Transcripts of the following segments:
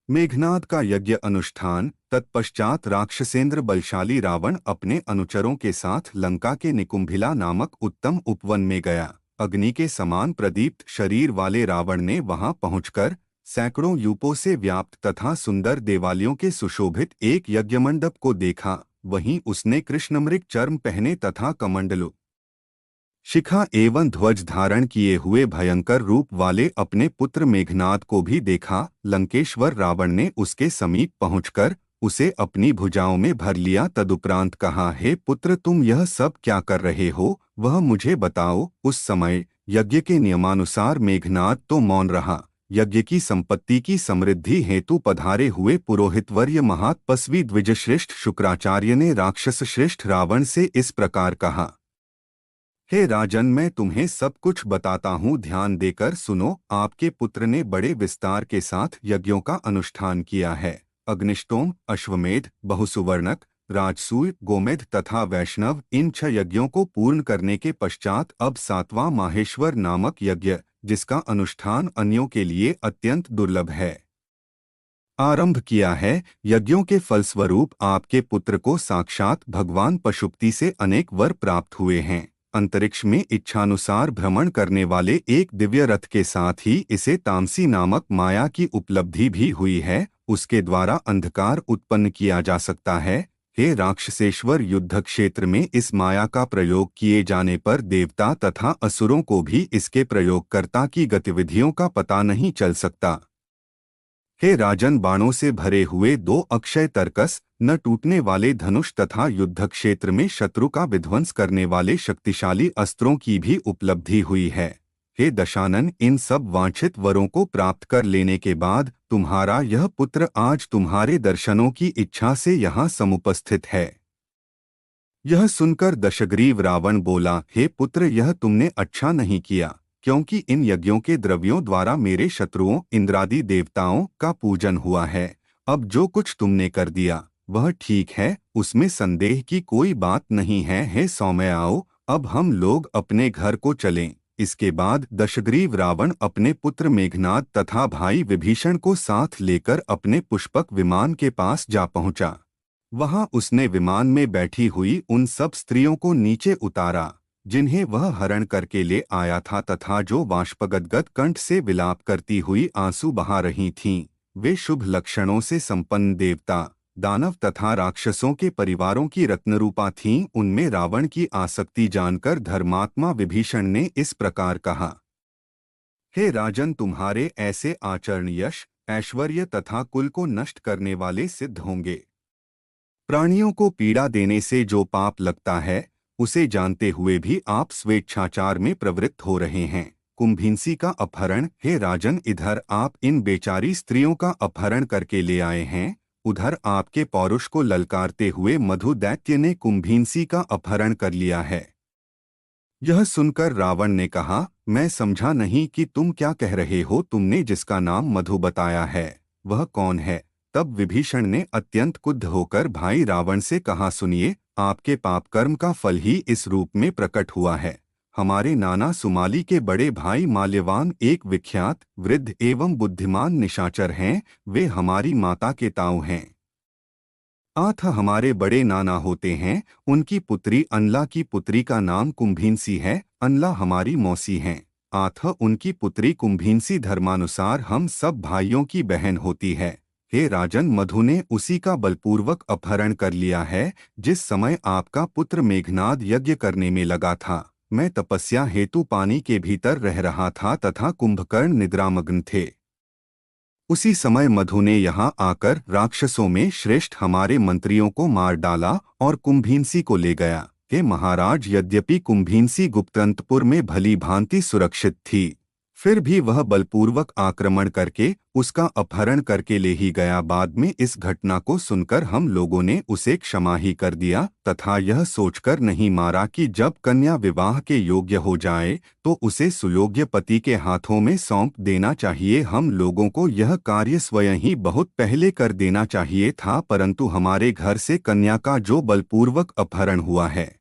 मेघनाद का यज्ञ अनुष्ठान। तत्पश्चात राक्षसेंद्र बलशाली रावण अपने अनुचरों के साथ लंका के निकुंभिला नामक उत्तम उपवन में गया। अग्नि के समान प्रदीप्त शरीर वाले रावण ने वहां पहुंचकर सैकड़ों यूपों से व्याप्त तथा सुंदर देवालयों के सुशोभित एक यज्ञमंडप को देखा। वहीं उसने कृष्णमृग चर्म पहने तथा कमंडलु शिखा एवं ध्वज धारण किए हुए भयंकर रूप वाले अपने पुत्र मेघनाद को भी देखा। लंकेश्वर रावण ने उसके समीप पहुंचकर उसे अपनी भुजाओं में भर लिया। तदुपरांत कहा, हे पुत्र, तुम यह सब क्या कर रहे हो, वह मुझे बताओ। उस समय यज्ञ के नियमानुसार मेघनाद तो मौन रहा। यज्ञ की संपत्ति की समृद्धि हेतु पधारे हुए पुरोहितवर्य महातपस्वी द्विजश्रेष्ठ शुक्राचार्य ने राक्षस श्रेष्ठ रावण से इस प्रकार कहा, हे राजन, मैं तुम्हें सब कुछ बताता हूँ, ध्यान देकर सुनो। आपके पुत्र ने बड़े विस्तार के साथ यज्ञों का अनुष्ठान किया है। अग्निष्टोम, अश्वमेध, बहुसुवर्णक, राजसूय, गोमेध तथा वैष्णव, इन 6 यज्ञों को पूर्ण करने के पश्चात अब 7वां माहेश्वर नामक यज्ञ, जिसका अनुष्ठान अन्यों के लिए अत्यंत दुर्लभ है, आरंभ किया है। यज्ञों के फलस्वरूप आपके पुत्र को साक्षात भगवान पशुपति से अनेक वर प्राप्त हुए हैं। अंतरिक्ष में इच्छानुसार भ्रमण करने वाले एक दिव्य रथ के साथ ही इसे तामसी नामक माया की उपलब्धि भी हुई है। उसके द्वारा अंधकार उत्पन्न किया जा सकता है। हे राक्षसेश्वर, युद्ध क्षेत्र में इस माया का प्रयोग किए जाने पर देवता तथा असुरों को भी इसके प्रयोगकर्ता की गतिविधियों का पता नहीं चल सकता। हे राजन, बाणों से भरे हुए 2 अक्षय तरकस, न टूटने वाले धनुष तथा युद्ध क्षेत्र में शत्रु का विध्वंस करने वाले शक्तिशाली अस्त्रों की भी उपलब्धि हुई है। हे दशानन, इन सब वांछित वरों को प्राप्त कर लेने के बाद तुम्हारा यह पुत्र आज तुम्हारे दर्शनों की इच्छा से यहाँ समुपस्थित है। यह सुनकर दशग्रीव रावण बोला, हे पुत्र, यह तुमने अच्छा नहीं किया, क्योंकि इन यज्ञों के द्रव्यों द्वारा मेरे शत्रुओं इंद्रादि देवताओं का पूजन हुआ है। अब जो कुछ तुमने कर दिया वह ठीक है, उसमें संदेह की कोई बात नहीं है। हे सौम्य, आओ, अब हम लोग अपने घर को चलें। इसके बाद दशग्रीव रावण अपने पुत्र मेघनाद तथा भाई विभीषण को साथ लेकर अपने पुष्पक विमान के पास जा पहुंचा। वहां उसने विमान में बैठी हुई उन सब स्त्रियों को नीचे उतारा जिन्हें वह हरण करके ले आया था तथा जो बाष्पगदगद कंठ से विलाप करती हुई आंसू बहा रही थीं। वे शुभ लक्षणों से संपन्न देवता, दानव तथा राक्षसों के परिवारों की रत्नरूपा थीं। उनमें रावण की आसक्ति जानकर धर्मात्मा विभीषण ने इस प्रकार कहा, हे राजन, तुम्हारे ऐसे आचरण यश, ऐश्वर्य तथा कुल को नष्ट करने वाले सिद्ध होंगे। प्राणियों को पीड़ा देने से जो पाप लगता है, उसे जानते हुए भी आप स्वेच्छाचार में प्रवृत्त हो रहे हैं। कुंभिंसी का अपहरण। हे राजन, इधर आप इन बेचारी स्त्रियों का अपहरण करके ले आए हैं, उधर आपके पौरुष को ललकारते हुए मधु दैत्य ने कुंभिंसी का अपहरण कर लिया है। यह सुनकर रावण ने कहा, मैं समझा नहीं कि तुम क्या कह रहे हो। तुमने जिसका नाम मधु बताया है वह कौन है? तब विभीषण ने अत्यंत क्रुद्ध होकर भाई रावण से कहा, सुनिए, आपके पाप कर्म का फल ही इस रूप में प्रकट हुआ है। हमारे नाना सुमाली के बड़े भाई माल्यवान एक विख्यात वृद्ध एवं बुद्धिमान निशाचर हैं। वे हमारी माता के ताऊ हैं। आथ हमारे बड़े नाना होते हैं। उनकी पुत्री अनला की पुत्री का नाम कुंभिंसी है। अनला हमारी मौसी हैं। आथ उनकी पुत्री कुंभिंसी धर्मानुसार हम सब भाइयों की बहन होती है। हे राजन, मधु ने उसी का बलपूर्वक अपहरण कर लिया है। जिस समय आपका पुत्र मेघनाद यज्ञ करने में लगा था, मैं तपस्या हेतु पानी के भीतर रह रहा था तथा कुंभकर्ण निद्रामग्न थे। उसी समय मधु ने यहाँ आकर राक्षसों में श्रेष्ठ हमारे मंत्रियों को मार डाला और कुंभिंसी को ले गया। हे महाराज, यद्यपि कुंभिंसी गुप्तंतपुर में भली भांति सुरक्षित थी, फिर भी वह बलपूर्वक आक्रमण करके उसका अपहरण करके ले ही गया। बाद में इस घटना को सुनकर हम लोगों ने उसे क्षमा ही कर दिया तथा यह सोचकर नहीं मारा कि जब कन्या विवाह के योग्य हो जाए तो उसे सुयोग्य पति के हाथों में सौंप देना चाहिए। हम लोगों को यह कार्य स्वयं ही बहुत पहले कर देना चाहिए था, परंतु हमारे घर से कन्या का जो बलपूर्वक अपहरण हुआ है,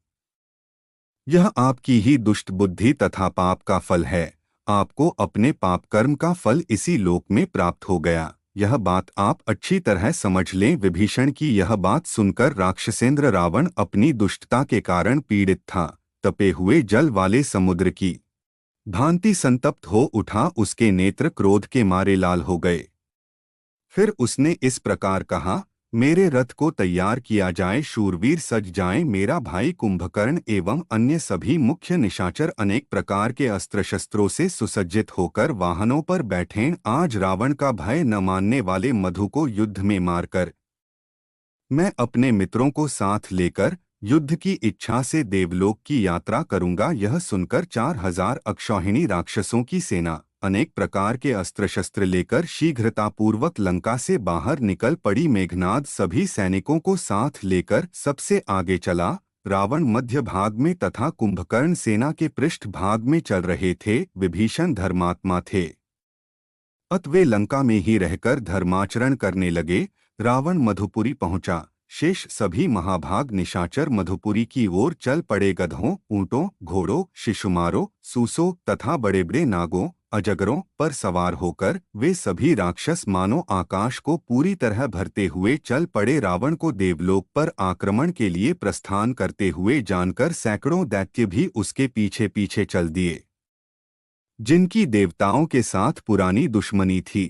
यह आपकी ही दुष्ट बुद्धि तथा पाप का फल है। आपको अपने पाप कर्म का फल इसी लोक में प्राप्त हो गया। यह बात आप अच्छी तरह समझ लें। विभीषण की यह बात सुनकर राक्षसेंद्र रावण अपनी दुष्टता के कारण पीड़ित था। तपे हुए जल वाले समुद्र की भांति संतप्त हो उठा, उसके नेत्र क्रोध के मारे लाल हो गए। फिर उसने इस प्रकार कहा, मेरे रथ को तैयार किया जाए, शूरवीर सज जाएं। मेरा भाई कुंभकर्ण एवं अन्य सभी मुख्य निशाचर अनेक प्रकार के अस्त्र शस्त्रों से सुसज्जित होकर वाहनों पर बैठें। आज रावण का भय न मानने वाले मधु को युद्ध में मारकर मैं अपने मित्रों को साथ लेकर युद्ध की इच्छा से देवलोक की यात्रा करूंगा। यह सुनकर 4000 अक्षौहिणी राक्षसों की सेना अनेक प्रकार के अस्त्र शस्त्र लेकर शीघ्रतापूर्वक लंका से बाहर निकल पड़ी। मेघनाद सभी सैनिकों को साथ लेकर सबसे आगे चला। रावण मध्य भाग में तथा कुंभकर्ण सेना के पृष्ठ भाग में चल रहे थे। विभीषण धर्मात्मा थे, अत वे लंका में ही रहकर धर्माचरण करने लगे। रावण मधुपुरी पहुंचा। शेष सभी महाभाग निशाचर मधुपुरी की ओर चल पड़े। गधों, ऊंटों, घोड़ों, शिशुमारों, सूसों तथा बड़े बड़े नागों, अजगरों पर सवार होकर वे सभी राक्षस मानो आकाश को पूरी तरह भरते हुए चल पड़े। रावण को देवलोक पर आक्रमण के लिए प्रस्थान करते हुए जानकर सैकड़ों दैत्य भी उसके पीछे पीछे चल दिए, जिनकी देवताओं के साथ पुरानी दुश्मनी थी।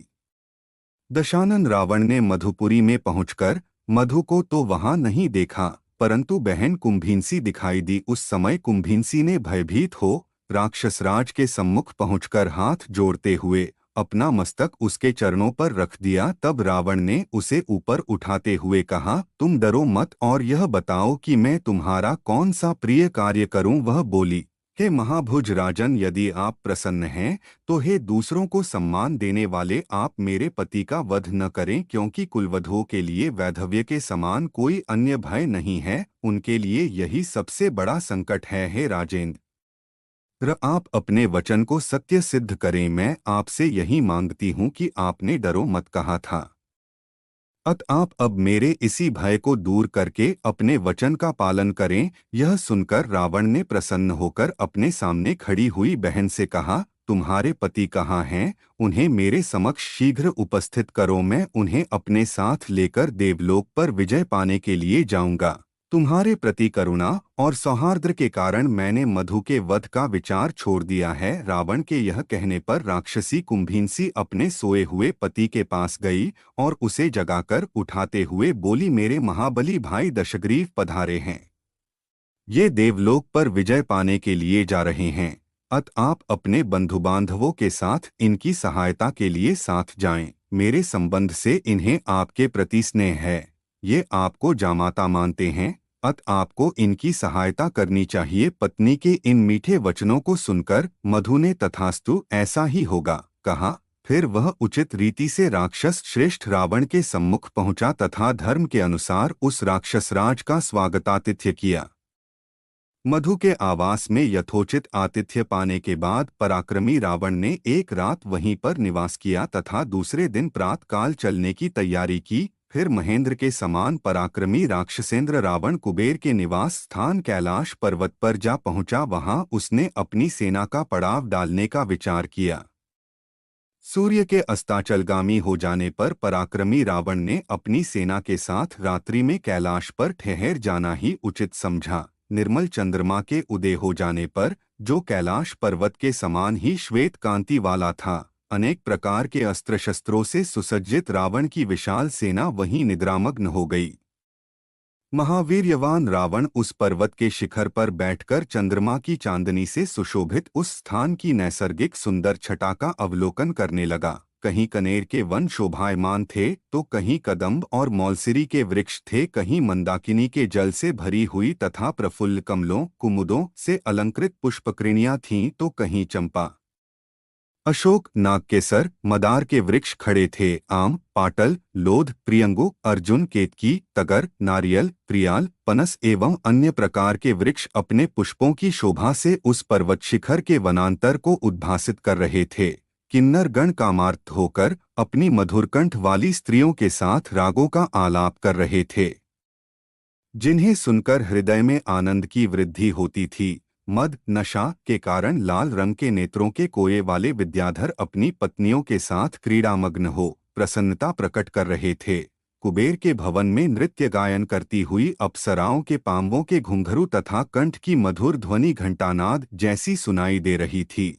दशानन रावण ने मधुपुरी में पहुंचकर मधु को तो वहां नहीं देखा, परंतु बहन कुंभींसी दिखाई दी। उस समय कुंभींसी ने भयभीत हो राक्षसराज के सम्मुख पहुंचकर हाथ जोड़ते हुए अपना मस्तक उसके चरणों पर रख दिया। तब रावण ने उसे ऊपर उठाते हुए कहा, तुम डरो मत और यह बताओ कि मैं तुम्हारा कौन सा प्रिय कार्य करूं। वह बोली, हे महाभुज राजन, यदि आप प्रसन्न हैं तो हे दूसरों को सम्मान देने वाले, आप मेरे पति का वध न करें, क्योंकि कुलवधों के लिए वैधव्य के समान कोई अन्य भय नहीं है। उनके लिए यही सबसे बड़ा संकट है। हे राजेंद्र, आप अपने वचन को सत्य सिद्ध करें। मैं आपसे यही मांगती हूँ कि आपने डरो मत कहा था, अत आप अब मेरे इसी भय को दूर करके अपने वचन का पालन करें। यह सुनकर रावण ने प्रसन्न होकर अपने सामने खड़ी हुई बहन से कहा, तुम्हारे पति कहाँ हैं? उन्हें मेरे समक्ष शीघ्र उपस्थित करो। मैं उन्हें अपने साथ लेकर देवलोक पर विजय पाने के लिए जाऊंगा। तुम्हारे प्रति करुणा और सौहार्द के कारण मैंने मधु के वध का विचार छोड़ दिया है। रावण के यह कहने पर राक्षसी कुंभींसी अपने सोए हुए पति के पास गई और उसे जगाकर उठाते हुए बोली, मेरे महाबली भाई दशग्रीव पधारे हैं। ये देवलोक पर विजय पाने के लिए जा रहे हैं, अत आप अपने बंधु बांधवों के साथ इनकी सहायता के लिए साथ जाएं। मेरे संबंध से इन्हें आपके प्रति स्नेह है। ये आपको जामाता मानते हैं, अत आपको इनकी सहायता करनी चाहिए। पत्नी के इन मीठे वचनों को सुनकर मधु ने तथास्तु, ऐसा ही होगा, कहा। फिर वह उचित रीति से राक्षस श्रेष्ठ रावण के सम्मुख पहुंचा तथा धर्म के अनुसार उस राक्षसराज का स्वागतातिथ्य किया। मधु के आवास में यथोचित आतिथ्य पाने के बाद पराक्रमी रावण ने एक रात वहीं पर निवास किया तथा दूसरे दिन प्रातःकाल चलने की तैयारी की। फिर महेंद्र के समान पराक्रमी राक्षसेंद्र रावण कुबेर के निवास स्थान कैलाश पर्वत पर जा पहुंचा। वहां उसने अपनी सेना का पड़ाव डालने का विचार किया। सूर्य के अस्ताचलगामी हो जाने पर पराक्रमी रावण ने अपनी सेना के साथ रात्रि में कैलाश पर ठहर जाना ही उचित समझा। निर्मल चंद्रमा के उदय हो जाने पर, जो कैलाश पर्वत के समान ही श्वेत कांति वाला था, अनेक प्रकार के अस्त्र शस्त्रों से सुसज्जित रावण की विशाल सेना वहीं निद्रामग्न हो गई। महावीर्यवान रावण उस पर्वत के शिखर पर बैठकर चंद्रमा की चांदनी से सुशोभित उस स्थान की नैसर्गिक सुंदर छटा का अवलोकन करने लगा। कहीं कनेर के वन शोभायमान थे तो कहीं कदम्ब और मौलसिरी के वृक्ष थे, कहीं मंदाकिनी के जल से भरी हुई तथा प्रफुल्ल कमलों कुमुदों से अलंकृत पुष्पकृणियां थीं तो कहीं चंपा, अशोक, नागकेसर, मदार के वृक्ष खड़े थे। आम, पाटल, लोध, प्रियंगु, अर्जुन, केतकी, तगर, नारियल, प्रियाल, पनस एवं अन्य प्रकार के वृक्ष अपने पुष्पों की शोभा से उस पर्वत शिखर के वनांतर को उद्भासित कर रहे थे। किन्नर गण कामार्त होकर अपनी मधुरकंठ वाली स्त्रियों के साथ रागों का आलाप कर रहे थे, जिन्हें सुनकर हृदय में आनंद की वृद्धि होती थी। मद नशा के कारण लाल रंग के नेत्रों के कोये वाले विद्याधर अपनी पत्नियों के साथ क्रीड़ामग्न हो प्रसन्नता प्रकट कर रहे थे। कुबेर के भवन में नृत्य गायन करती हुई अप्सराओं के पांवों के घुंघरू तथा कंठ की मधुर ध्वनि घंटानाद जैसी सुनाई दे रही थी।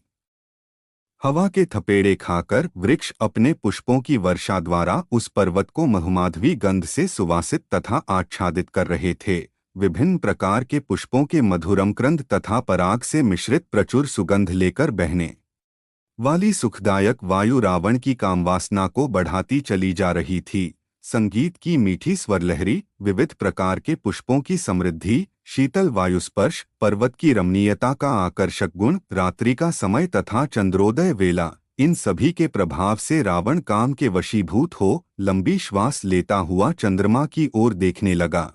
हवा के थपेड़े खाकर वृक्ष अपने पुष्पों की वर्षा द्वारा उस पर्वत को महुमाधवी गंध से सुवासित तथा आच्छादित कर रहे थे। विभिन्न प्रकार के पुष्पों के मधुरम क्रंद तथा पराग से मिश्रित प्रचुर सुगंध लेकर बहने वाली सुखदायक वायु रावण की कामवासना को बढ़ाती चली जा रही थी। संगीत की मीठी स्वरलहरी, विविध प्रकार के पुष्पों की समृद्धि, शीतल वायुस्पर्श, पर्वत की रमणीयता का आकर्षक गुण, रात्रि का समय तथा चंद्रोदय वेला, इन सभी के प्रभाव से रावण काम के वशीभूत हो लंबी श्वास लेता हुआ चंद्रमा की ओर देखने लगा।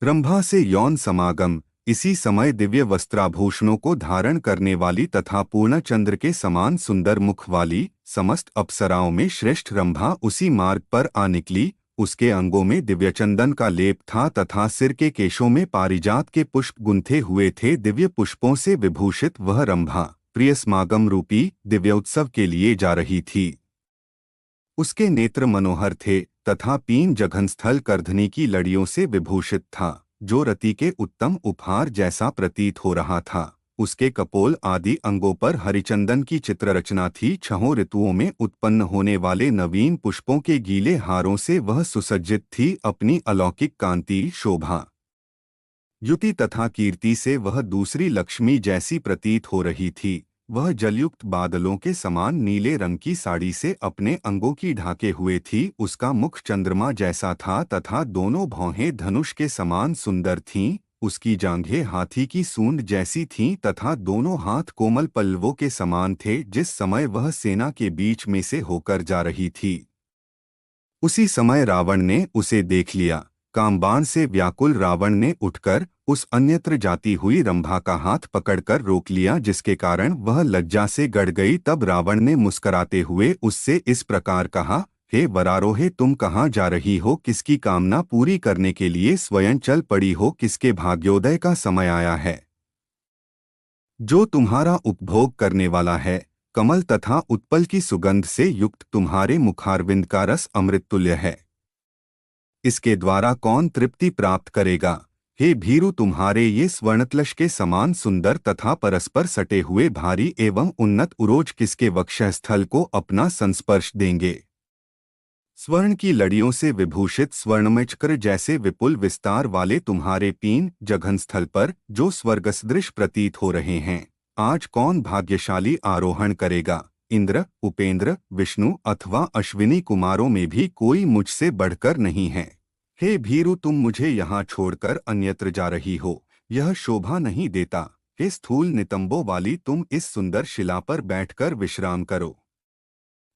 रंभा से यौन समागम। इसी समय दिव्य वस्त्राभूषणों को धारण करने वाली तथा पूर्ण चंद्र के समान सुंदर मुख वाली समस्त अप्सराओं में श्रेष्ठ रंभा उसी मार्ग पर आ निकली। उसके अंगों में दिव्यचंदन का लेप था तथा सिर के केशों में पारिजात के पुष्प गुंथे हुए थे। दिव्य पुष्पों से विभूषित वह रंभा प्रिय समागम रूपी दिव्योत्सव के लिए जा रही थी। उसके नेत्र मनोहर थे तथा पीन जघनस्थल करधनी की लड़ियों से विभूषित था, जो रति के उत्तम उपहार जैसा प्रतीत हो रहा था। उसके कपोल आदि अंगों पर हरिचंदन की चित्ररचना थी। छहों ऋतुओं में उत्पन्न होने वाले नवीन पुष्पों के गीले हारों से वह सुसज्जित थी। अपनी अलौकिक कांति, शोभा, युति तथा कीर्ति से वह दूसरी लक्ष्मी जैसी प्रतीत हो रही थी। वह जलयुक्त बादलों के समान नीले रंग की साड़ी से अपने अंगों की ढाके हुए थी। उसका मुख चंद्रमा जैसा था तथा दोनों भौहें धनुष के समान सुंदर थीं। उसकी जांघें हाथी की सूंड जैसी थीं तथा दोनों हाथ कोमल पल्लवों के समान थे। जिस समय वह सेना के बीच में से होकर जा रही थी, उसी समय रावण ने उसे देख लिया। कामबाण से व्याकुल रावण ने उठकर उस अन्यत्र जाती हुई रंभा का हाथ पकड़कर रोक लिया, जिसके कारण वह लज्जा से गड़ गई। तब रावण ने मुस्कराते हुए उससे इस प्रकार कहा, हे वरारोहे, तुम कहाँ जा रही हो? किसकी कामना पूरी करने के लिए स्वयं चल पड़ी हो? किसके भाग्योदय का समय आया है जो तुम्हारा उपभोग करने वाला है? कमल तथा उत्पल की सुगंध से युक्त तुम्हारे मुखारविंद का रस अमृत तुल्य है। इसके द्वारा कौन तृप्ति प्राप्त करेगा? हे भीरु, तुम्हारे ये स्वर्णतलश के समान सुंदर तथा परस्पर सटे हुए भारी एवं उन्नत उरोज किसके वक्षस्थल को अपना संस्पर्श देंगे? स्वर्ण की लड़ियों से विभूषित स्वर्णमय चक्र जैसे विपुल विस्तार वाले तुम्हारे पीन जघनस्थल पर जो स्वर्गसदृश प्रतीत हो रहे हैं, आज कौन भाग्यशाली आरोहण करेगा? इंद्र, उपेंद्र, विष्णु अथवा अश्विनी कुमारों में भी कोई मुझसे बढ़कर नहीं है। हे भीरु, तुम मुझे यहाँ छोड़कर अन्यत्र जा रही हो, यह शोभा नहीं देता। हे स्थूल नितंबों वाली, तुम इस सुंदर शिला पर बैठकर विश्राम करो।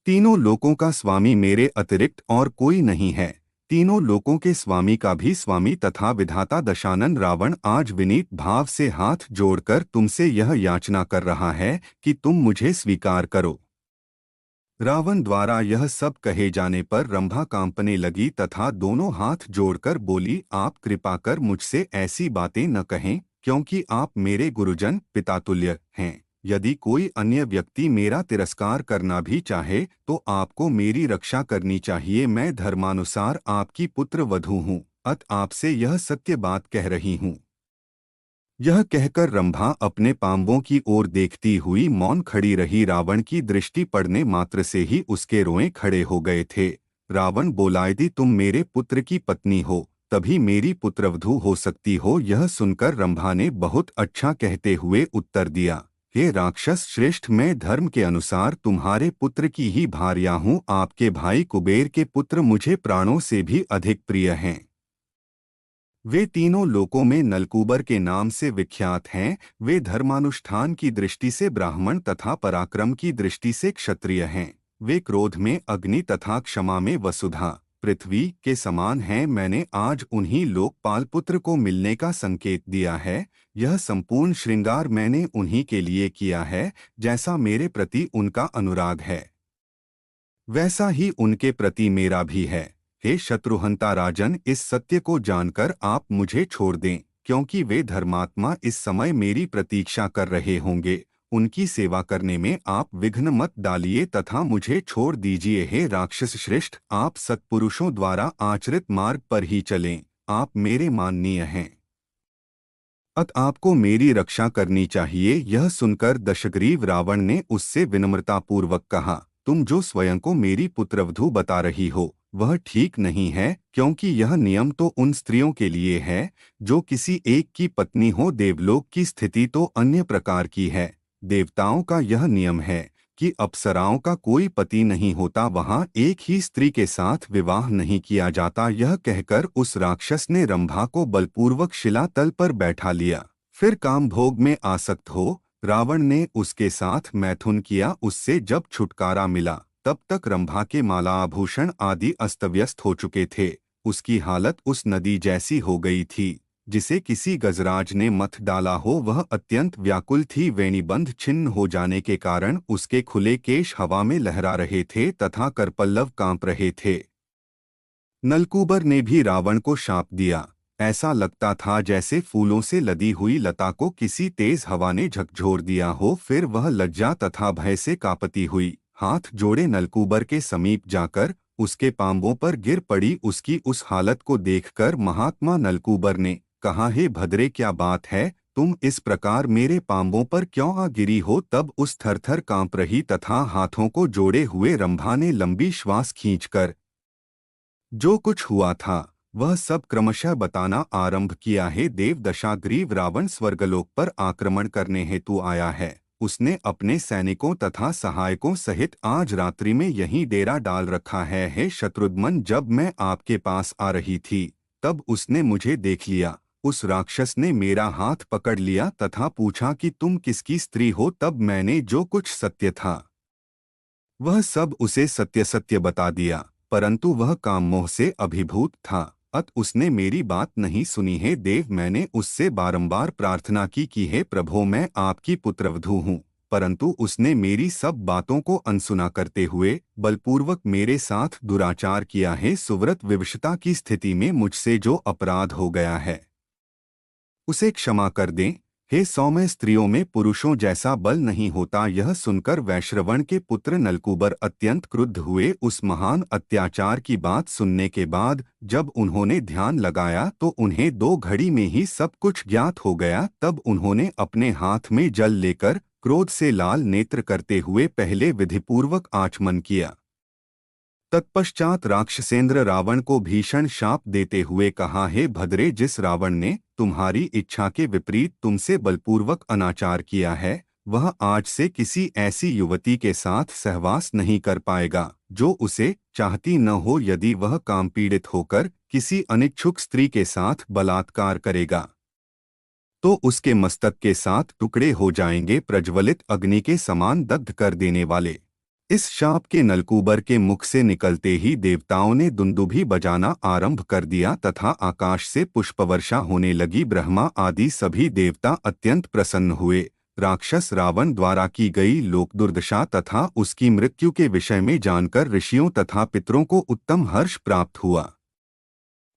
तीनों लोकों का स्वामी मेरे अतिरिक्त और कोई नहीं है। तीनों लोकों के स्वामी का भी स्वामी तथा विधाता दशानन रावण आज विनीत भाव से हाथ जोड़कर तुमसे यह याचना कर रहा है कि तुम मुझे स्वीकार करो। रावण द्वारा यह सब कहे जाने पर रंभा कांपने लगी तथा दोनों हाथ जोड़कर बोली, आप कृपा कर मुझसे ऐसी बातें न कहें, क्योंकि आप मेरे गुरुजन पितातुल्य हैं। यदि कोई अन्य व्यक्ति मेरा तिरस्कार करना भी चाहे तो आपको मेरी रक्षा करनी चाहिए। मैं धर्मानुसार आपकी पुत्र वधू हूँ, अत आपसे यह सत्य बात कह रही हूँ। यह कहकर रंभा अपने पांवों की ओर देखती हुई मौन खड़ी रही। रावण की दृष्टि पड़ने मात्र से ही उसके रोएं खड़े हो गए थे। रावण बोला, यदि तुम मेरे पुत्र की पत्नी हो तभी मेरी पुत्रवधू हो सकती हो। यह सुनकर रंभा ने बहुत अच्छा कहते हुए उत्तर दिया, हे राक्षस श्रेष्ठ, मैं धर्म के अनुसार तुम्हारे पुत्र की ही भार्या हूँ। आपके भाई कुबेर के पुत्र मुझे प्राणों से भी अधिक प्रिय हैं। वे तीनों लोकों में नलकूबर के नाम से विख्यात हैं। वे धर्मानुष्ठान की दृष्टि से ब्राह्मण तथा पराक्रम की दृष्टि से क्षत्रिय हैं। वे क्रोध में अग्नि तथा क्षमा में वसुधा पृथ्वी के समान हैं। मैंने आज उन्हीं लोकपाल पुत्र को मिलने का संकेत दिया है। यह संपूर्ण श्रृंगार मैंने उन्हीं के लिए किया है। जैसा मेरे प्रति उनका अनुराग है, वैसा ही उनके प्रति मेरा भी है। हे शत्रुहंता राजन, इस सत्य को जानकर आप मुझे छोड़ दें, क्योंकि वे धर्मात्मा इस समय मेरी प्रतीक्षा कर रहे होंगे। उनकी सेवा करने में आप विघ्न मत डालिए तथा मुझे छोड़ दीजिए। हे राक्षस श्रेष्ठ, आप सत्पुरुषों द्वारा आचरित मार्ग पर ही चलें। आप मेरे माननीय हैं, अत आपको मेरी रक्षा करनी चाहिए। यह सुनकर दशग्रीव रावण ने उससे विनम्रतापूर्वक कहा, तुम जो स्वयं को मेरी पुत्रवधू बता रही हो वह ठीक नहीं है, क्योंकि यह नियम तो उन स्त्रियों के लिए है जो किसी एक की पत्नी हो। देवलोक की स्थिति तो अन्य प्रकार की है। देवताओं का यह नियम है कि अप्सराओं का कोई पति नहीं होता, वहां एक ही स्त्री के साथ विवाह नहीं किया जाता। यह कहकर उस राक्षस ने रंभा को बलपूर्वक शिलातल पर बैठा लिया। फिर काम भोग में आसक्त हो रावण ने उसके साथ मैथुन किया। उससे जब छुटकारा मिला तब तक रंभा के माला आभूषण आदि अस्तव्यस्त हो चुके थे। उसकी हालत उस नदी जैसी हो गई थी जिसे किसी गजराज ने मथ डाला हो। वह अत्यंत व्याकुल थी। वेणीबंध छिन्न हो जाने के कारण उसके खुले केश हवा में लहरा रहे थे तथा करपल्लव कांप रहे थे। नलकूबर ने भी रावण को शाप दिया। ऐसा लगता था जैसे फूलों से लदी हुई लता को किसी तेज हवा ने झकझोर दिया हो। फिर वह लज्जा तथा भय से कांपती हुई हाथ जोड़े नलकूबर के समीप जाकर उसके पांवों पर गिर पड़ी। उसकी उस हालत को देखकर महात्मा नलकूबर ने कहा, हे भद्रे, क्या बात है, तुम इस प्रकार मेरे पांवों पर क्यों आ गिरी हो। तब उस थरथर कांप रही तथा हाथों को जोड़े हुए रंभा ने लंबी श्वास खींचकर जो कुछ हुआ था वह सब क्रमशः बताना आरंभ किया। है देव, दशाग्रीव रावण स्वर्गलोक पर आक्रमण करने हेतु आया है। उसने अपने सैनिकों तथा सहायकों सहित आज रात्रि में यहीं डेरा डाल रखा है। हे शत्रुघ्न, जब मैं आपके पास आ रही थी तब उसने मुझे देख लिया। उस राक्षस ने मेरा हाथ पकड़ लिया तथा पूछा कि तुम किसकी स्त्री हो। तब मैंने जो कुछ सत्य था वह सब उसे सत्य सत्य बता दिया, परंतु वह काममोह से अभिभूत था, अत उसने मेरी बात नहीं सुनी। है देव, मैंने उससे बारंबार प्रार्थना की कि हे प्रभो, मैं आपकी पुत्रवधू हूँ, परंतु उसने मेरी सब बातों को अनसुना करते हुए बलपूर्वक मेरे साथ दुराचार किया है। सुव्रत विवशता की स्थिति में मुझसे जो अपराध हो गया है उसे क्षमा कर दें। हे सौम्य, स्त्रियों में पुरुषों जैसा बल नहीं होता। यह सुनकर वैश्रवण के पुत्र नलकूबर अत्यंत क्रुद्ध हुए। उस महान अत्याचार की बात सुनने के बाद जब उन्होंने ध्यान लगाया तो उन्हें 2 घड़ी में ही सब कुछ ज्ञात हो गया। तब उन्होंने अपने हाथ में जल लेकर क्रोध से लाल नेत्र करते हुए पहले विधिपूर्वक आचमन किया। तत्पश्चात राक्षसेंद्र रावण को भीषण शाप देते हुए कहा, हे भद्रे, जिस रावण ने तुम्हारी इच्छा के विपरीत तुमसे बलपूर्वक अनाचार किया है वह आज से किसी ऐसी युवती के साथ सहवास नहीं कर पाएगा जो उसे चाहती न हो। यदि वह काम पीड़ित होकर किसी अनिच्छुक स्त्री के साथ बलात्कार करेगा तो उसके मस्तक के साथ टुकड़े हो जाएंगे, प्रज्वलित अग्नि के समान दग्ध कर देने वाले। इस शाप के नलकूबर के मुख से निकलते ही देवताओं ने दुंदुभी बजाना आरंभ कर दिया तथा आकाश से पुष्पवर्षा होने लगी। ब्रह्मा आदि सभी देवता अत्यंत प्रसन्न हुए। राक्षस रावण द्वारा की गई लोक दुर्दशा तथा उसकी मृत्यु के विषय में जानकर ऋषियों तथा पितरों को उत्तम हर्ष प्राप्त हुआ।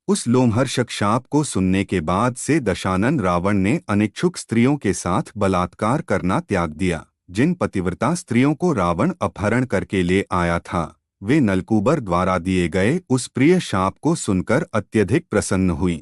उस लोमहर्षक शाप को सुनने के बाद से दशानन रावण ने अनिच्छुक स्त्रियों के साथ बलात्कार करना त्याग दिया। जिन पतिव्रता स्त्रियों को रावण अपहरण करके ले आया था वे नलकूबर द्वारा दिए गए उस प्रिय शाप को सुनकर अत्यधिक प्रसन्न हुईं।